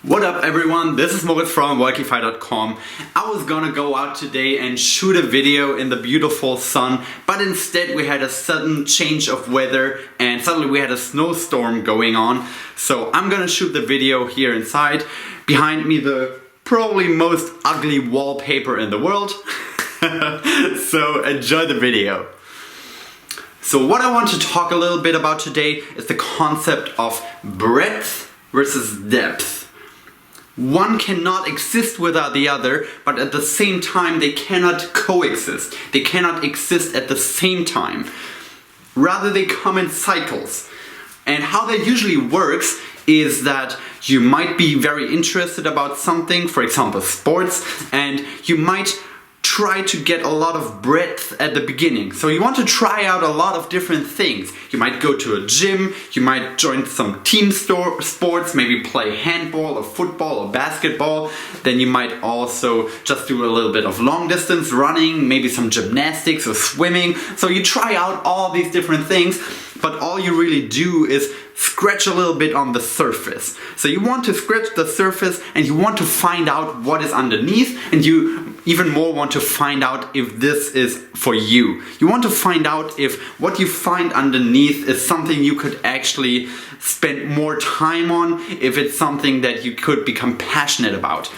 What up everyone, this is Moritz from Wolkify.com. I was gonna go out today and shoot a video in the beautiful sun, but instead we had a sudden change of weather and suddenly we had a snowstorm going on. So I'm gonna shoot the video here inside. Behind me the probably most ugly wallpaper in the world. So enjoy the video. So what I want to talk a little bit about today is the concept of breadth versus depth. One cannot exist without the other, but at the same time they cannot coexist. They cannot exist at the same time. Rather they come in cycles. And how that usually works is that you might be very interested about something, for example sports, and you might try to get a lot of breadth at the beginning. So you want to try out a lot of different things. You might go to a gym, you might join some team sports, maybe play handball or football or basketball. Then you might also just do a little bit of long distance running, maybe some gymnastics or swimming. So you try out all these different things, but all you really do is scratch a little bit on the surface. So you want to scratch the surface and you want to find out what is underneath, and you even more want to find out if this is for you. You want to find out if what you find underneath is something you could actually spend more time on, if it's something that you could become passionate about.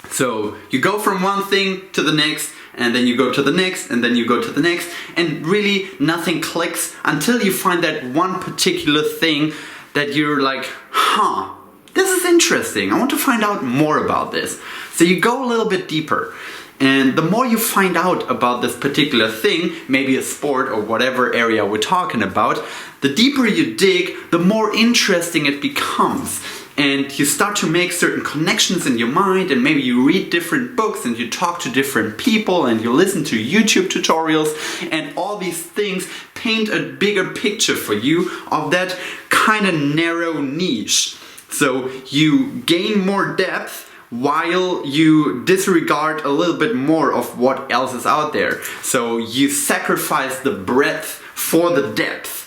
So you go from one thing to the next, and then you go to the next, and then you go to the next, and really nothing clicks until you find that one particular thing that you're like, huh, this is interesting, I want to find out more about this. So you go a little bit deeper, and the more you find out about this particular thing, maybe a sport or whatever area we're talking about, the deeper you dig, the more interesting it becomes. And you start to make certain connections in your mind, and maybe you read different books and you talk to different people and you listen to YouTube tutorials, and all these things paint a bigger picture for you of that kind of narrow niche. So you gain more depth while you disregard a little bit more of what else is out there. So you sacrifice the breadth for the depth.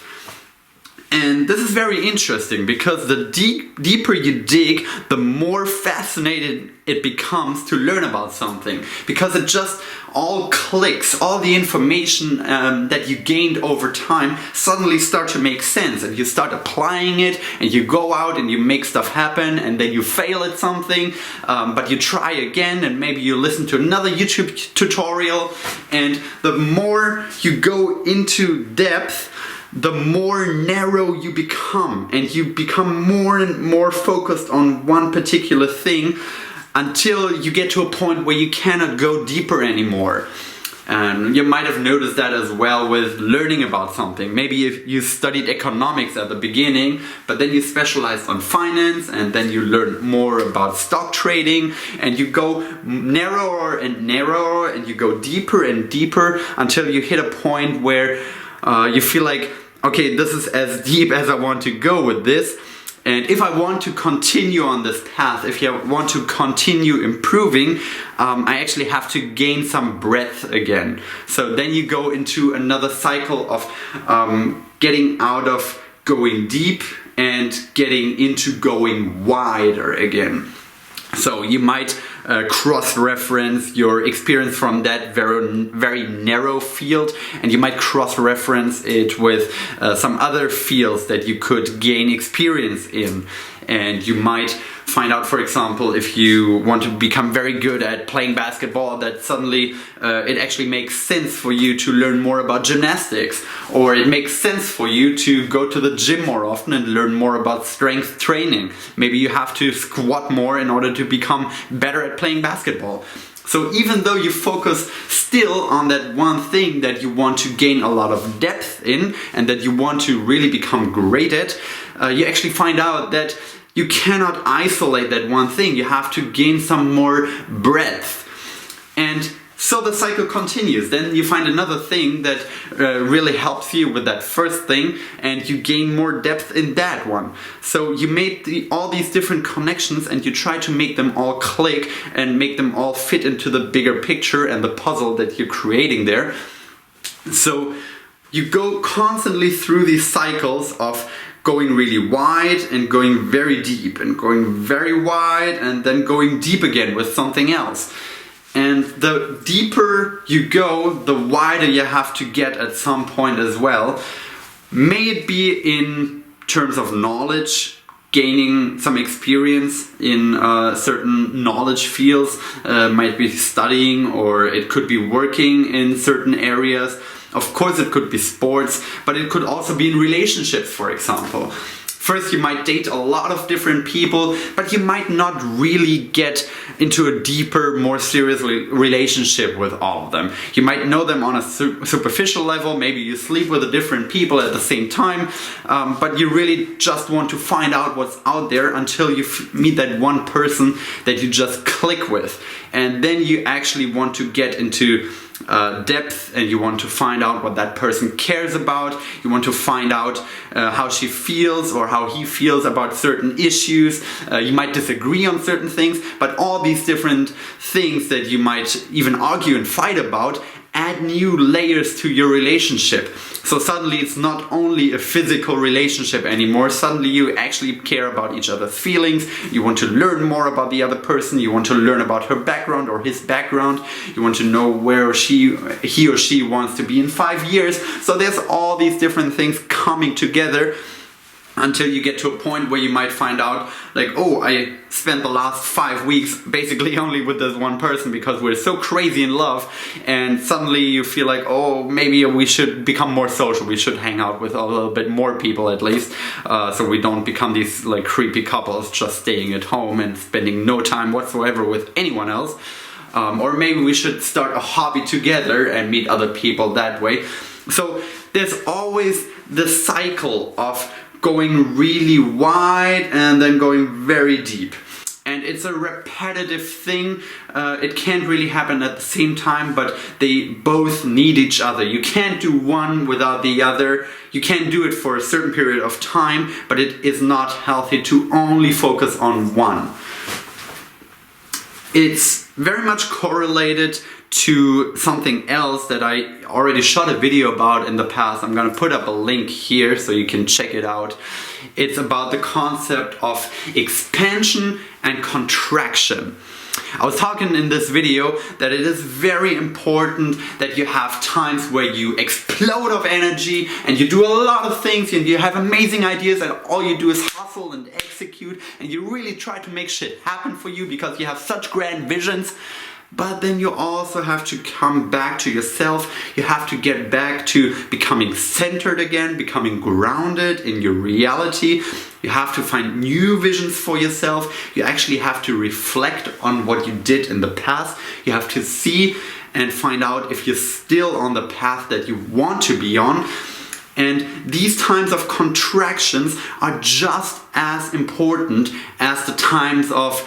And this is very interesting because the deeper you dig, the more fascinated it becomes to learn about something, because it just all clicks. All the information that you gained over time suddenly start to make sense, and you start applying it, and you go out and you make stuff happen, and then you fail at something, but you try again, and maybe you listen to another YouTube tutorial, and the more you go into depth, the more narrow you become, and you become more and more focused on one particular thing until you get to a point where you cannot go deeper anymore. And you might have noticed that as well with learning about something. Maybe if you studied economics at the beginning, but then you specialized on finance, and then you learn more about stock trading, and you go narrower and narrower, and you go deeper and deeper until you hit a point where you feel like, okay, this is as deep as I want to go with this, and if I want to continue on this path, if I want to continue improving, I actually have to gain some breadth again. So then you go into another cycle of getting out of going deep and getting into going wider again. So you might cross-reference your experience from that very narrow field, and you might cross-reference it with some other fields that you could gain experience in. And you might find out, for example, if you want to become very good at playing basketball, that suddenly it actually makes sense for you to learn more about gymnastics, or it makes sense for you to go to the gym more often and learn more about strength training. Maybe you have to squat more in order to become better at playing basketball. So even though you focus still on that one thing that you want to gain a lot of depth in, and that you want to really become great at, you actually find out that you cannot isolate that one thing. You have to gain some more breadth. And so the cycle continues. Then you find another thing that really helps you with that first thing, and you gain more depth in that one. So you made all these different connections, and you try to make them all click and make them all fit into the bigger picture and the puzzle that you're creating there. So you go constantly through these cycles of going really wide and going very deep and going very wide and then going deep again with something else. And the deeper you go, the wider you have to get at some point as well. May it be in terms of knowledge, gaining some experience in certain knowledge fields, might be studying, or it could be working in certain areas. Of course it could be sports, but it could also be in relationships, for example. First, you might date a lot of different people, but you might not really get into a deeper, more serious relationship with all of them. You might know them on a superficial level, maybe you sleep with different people at the same time, but you really just want to find out what's out there until you meet that one person that you just click with. And then you actually want to get into depth, and you want to find out what that person cares about. You want to find out how she feels or how he feels about certain issues. You might disagree on certain things, but all these different things that you might even argue and fight about add new layers to your relationship. So suddenly it's not only a physical relationship anymore. Suddenly you actually care about each other's feelings. You want to learn more about the other person. You want to learn about her background or his background. You want to know where he or she wants to be in 5 years. So there's all these different things coming together until you get to a point where you might find out, like, oh, I spent the last 5 weeks basically only with this one person because we're so crazy in love, and suddenly you feel like, oh, maybe we should become more social, we should hang out with a little bit more people at least, so we don't become these like creepy couples just staying at home and spending no time whatsoever with anyone else. Or maybe we should start a hobby together and meet other people that way. So there's always the cycle of going really wide and then going very deep. And it's a repetitive thing. It can't really happen at the same time, but they both need each other. You can't do one without the other. You can do it for a certain period of time, but it is not healthy to only focus on one. It's very much correlated to something else that I already shot a video about in the past. I'm gonna put up a link here so you can check it out. It's about the concept of expansion and contraction. I was talking in this video that it is very important that you have times where you explode of energy and you do a lot of things and you have amazing ideas and all you do is hustle and execute and you really try to make shit happen for you because you have such grand visions. But then you also have to come back to yourself. You have to get back to becoming centered again, becoming grounded in your reality. You have to find new visions for yourself. You actually have to reflect on what you did in the past. You have to see and find out if you're still on the path that you want to be on. And these times of contractions are just as important as the times of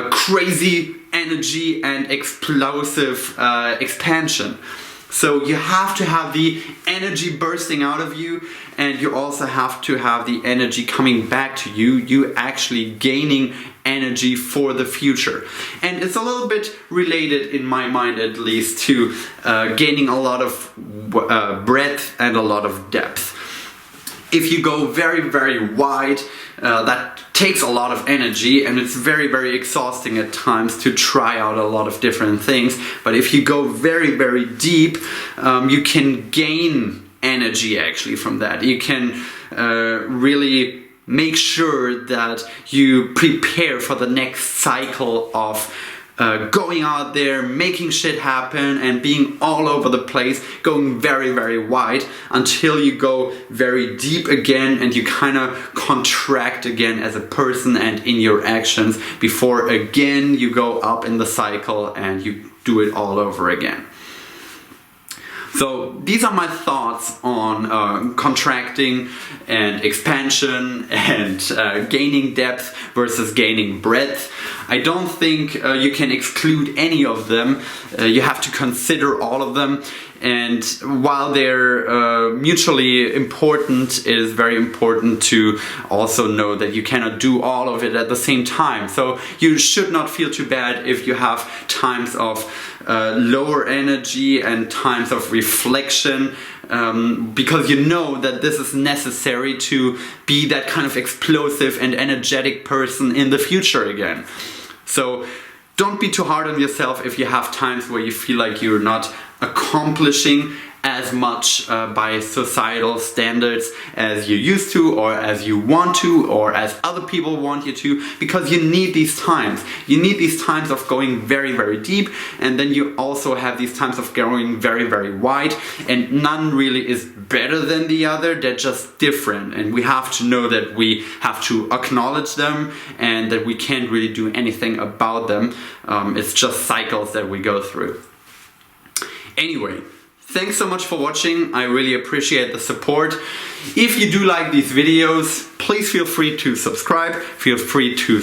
crazy energy and explosive expansion. So you have to have the energy bursting out of you, and you also have to have the energy coming back to you, you actually gaining energy for the future. And it's a little bit related, in my mind at least, to gaining a lot of breadth and a lot of depth. If you go very, very wide, that takes a lot of energy, and it's very, very exhausting at times to try out a lot of different things. But if you go very, very deep, you can gain energy actually from that. You can really make sure that you prepare for the next cycle of going out there, making shit happen and being all over the place, going very, very wide until you go very deep again and you kind of contract again as a person and in your actions before again you go up in the cycle and you do it all over again. So these are my thoughts on contracting and expansion and gaining depth versus gaining breadth. I don't think you can exclude any of them. You have to consider all of them. And while they're mutually important, it is very important to also know that you cannot do all of it at the same time. So you should not feel too bad if you have times of lower energy and times of reflection because you know that this is necessary to be that kind of explosive and energetic person in the future again. So don't be too hard on yourself if you have times where you feel like you're not accomplishing as much by societal standards as you used to, or as you want to, or as other people want you to, because you need these times. You need these times of going very, very deep, and then you also have these times of going very, very wide, and none really is better than the other. They're just different, and we have to know that we have to acknowledge them and that we can't really do anything about them. It's just cycles that we go through. Anyway, thanks so much for watching. I really appreciate the support. If you do like these videos, please feel free to subscribe. Feel free to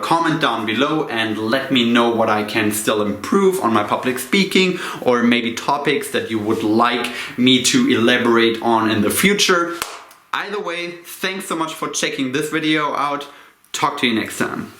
comment down below and let me know what I can still improve on my public speaking, or maybe topics that you would like me to elaborate on in the future. Either way, thanks so much for checking this video out. Talk to you next time.